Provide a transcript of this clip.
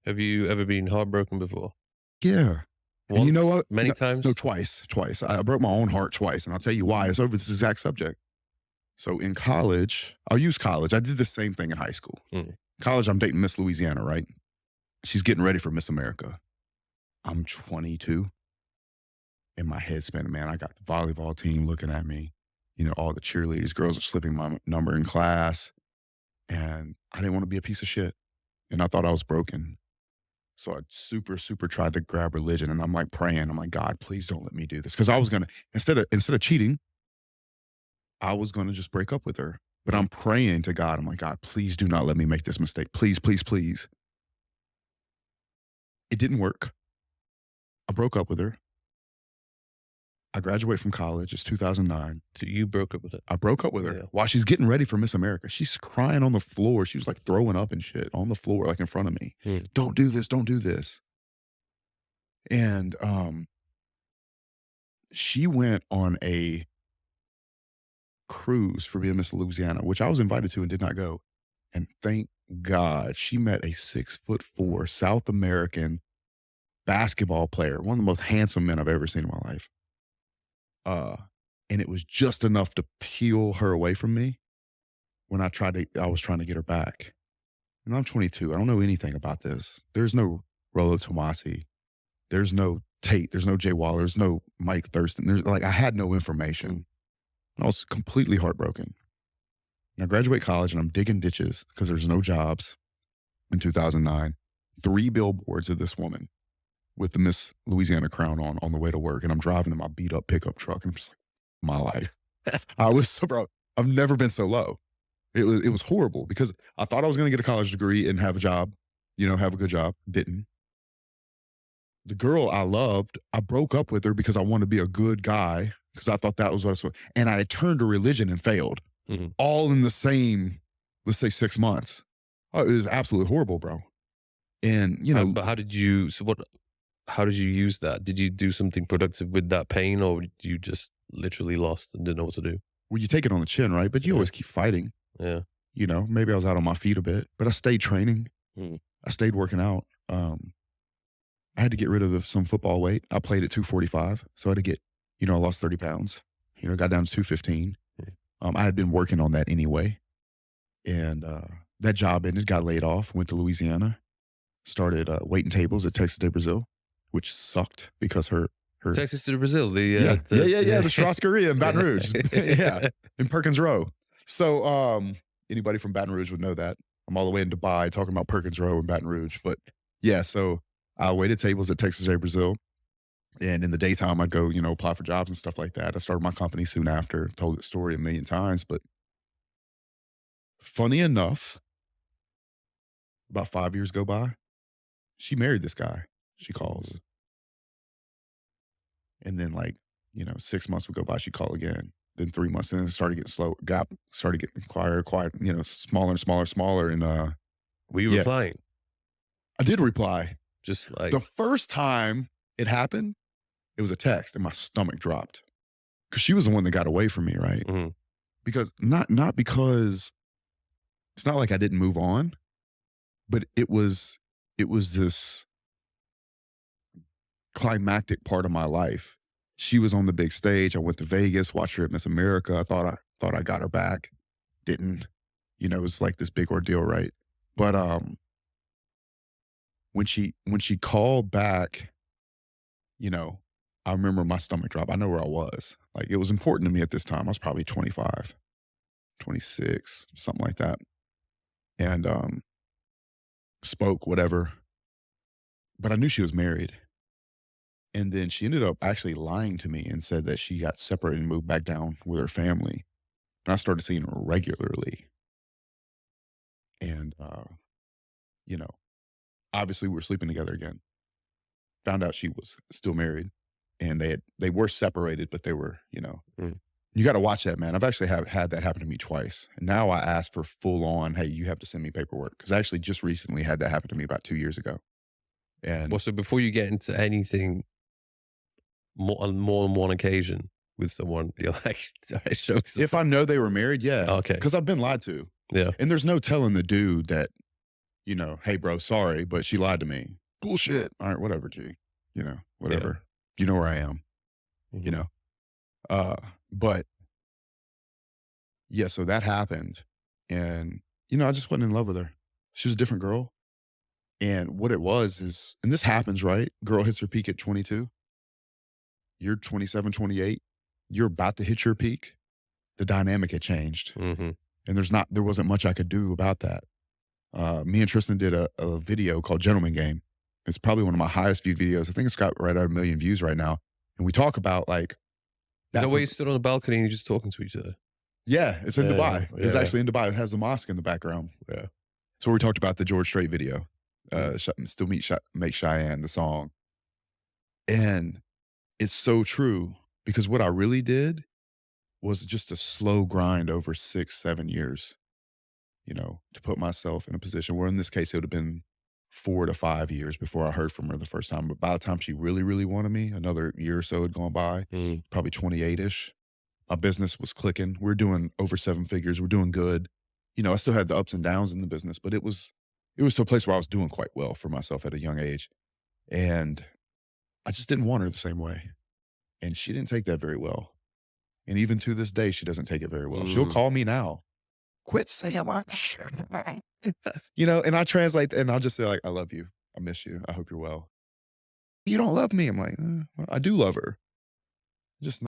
Have you ever been heartbroken before? Yeah. And you know Once? what? Many No, no, times? twice. I broke my own heart twice, and I'll tell you why. It's over this exact subject. So in college, I'll use college. I did the same thing in high school. Mm. College, I'm dating Miss Louisiana, right? She's getting ready for Miss America. I'm 22. In my head spinning, man, I got the volleyball team looking at me. You know, all the cheerleaders, girls are slipping my number in class. And I didn't want to be a piece of shit. And I thought I was broken. So I super tried to grab religion. And I'm like praying. I'm like, God, please don't let me do this. Cause I was gonna, instead of cheating, I was gonna just break up with her. But I'm praying to God. I'm like, God, please do not let me make this mistake. Please, please, please. It didn't work. I broke up with her. I graduate from college. It's 2009. So you broke up with it? I broke up with her Yeah. while she's getting ready for Miss America. She's crying on the floor. She was like throwing up and shit on the floor, like in front of me. Mm. Don't do this. Don't do this. And she went on a cruise for being Miss Louisiana, which I was invited to and did not go. And thank God she met a 6'4" South American basketball player, one of the most handsome men I've ever seen in my life. And it was just enough to peel her away from me when I was trying to get her back. And I'm 22. I don't know anything about this. There's no Rollo Tomasi. There's no Tate. There's no JWaller. There's no Mike Thurston. I had no information. And I was completely heartbroken. And I graduate college and I'm digging ditches because there's no jobs in 2009. 3 billboards of this woman with the Miss Louisiana crown on the way to work. And I'm driving in my beat up pickup truck. And I'm just like, my life. I was so bro. I've never been so low. It was horrible because I thought I was going to get a college degree and have a job, have a good job. Didn't. The girl I loved, I broke up with her because I wanted to be a good guy because I thought that was what I was. And I had turned to religion and failed. Mm-hmm. All in the same, let's say 6 months. Oh, it was absolutely horrible, bro. And but how did you? How did you use that? Did you do something productive with that pain, or you just literally lost and didn't know what to do? well, you take it on the chin, right? But you always keep fighting. Yeah. Maybe I was out on my feet a bit, but I stayed training. Mm. I stayed working out. I had to get rid of some football weight. I played at 245. So I had to get, I lost 30 pounds, got down to 215. I had been working on that anyway. And that job ended, got laid off, went to Louisiana, started waiting tables at Texas de Brazil, which sucked because her Texas to Brazil. The Strasseria in Baton Rouge. Yeah, in Perkins Row. So anybody from Baton Rouge would know that. I'm all the way in Dubai talking about Perkins Row in Baton Rouge. But yeah, so I waited tables at Texas de Brazil. And in the daytime, I'd go, apply for jobs and stuff like that. I started my company soon after, told the story a million times. But funny enough, about 5 years go by, she married this guy, she calls. And then 6 months would go by, she'd call again. Then 3 months, and then it started getting slow. Gap started getting quiet, smaller and smaller. And were you replying? I did reply. Just like the first time it happened, it was a text, and my stomach dropped because she was the one that got away from me, right? Mm-hmm. Because not because it's not like I didn't move on, but it was this climactic part of my life. She was on the big stage. I went to Vegas, watched her at Miss America. I thought I got her back. Didn't. It was like this big ordeal, right? But when she called back, I remember my stomach drop. I know where I was. Like, it was important to me at this time. I was probably 25, 26, something like that. And spoke, whatever. But I knew she was married. And then she ended up actually lying to me and said that she got separated and moved back down with her family. And I started seeing her regularly. And, obviously we were sleeping together again. Found out she was still married. And they were separated, but they were, You got to watch that, man. I've actually had that happen to me twice. And now I ask for full on, hey, you have to send me paperwork. Because I actually just recently had that happen to me about 2 years ago. And well, so before you get into anything on more than one occasion with someone, you're like, sorry, show me something. If I know they were married, yeah. Okay. Because I've been lied to. Yeah. And there's no telling the dude that hey, bro, sorry, but she lied to me. Bullshit. All right, whatever, G. Yeah. Whatever. You know where I am, you Mhm. know? Uh, but yeah, so that happened. And, I just wasn't in love with her. She was a different girl. And what it was is, and this happens, right? Girl hits her peak at 22. You're 27, 28. You're about to hit your peak. The dynamic had changed. Mhm. And there wasn't much I could do about that. Me and Tristan did a video called Gentleman Game. It's probably one of my highest viewed videos. I think it's got right at 1 million views right now. And we talk about like Is that that. why you stood on a balcony and you're just talking to each other? Yeah, it's in Yeah, yeah, Dubai. It's yeah, actually in Dubai. It has the mosque in the background. yeah. So we talked about the George Strait video, Mm. Still Make Cheyenne, the song. And it's so true because what I really did was just a slow grind over 6, 7 years, to put myself in a position where in this case, it would have been 4 to 5 years before I heard from her the first time. But by the time she really, really wanted me, another year or so had gone by, Mm. probably 28 ish. My business was clicking. We're doing over 7 figures. We're doing good. I still had the ups and downs in the business, but it was to a place where I was doing quite well for myself at a young age. And I just didn't want her the same way. And she didn't take that very well. And even to this day, she doesn't take it very well. She'll Mm. call me now. Quit saying my and I translate and I'll just say like, I love you. I miss you. I hope you're well. You don't love me. I'm like, well, I do love her. Just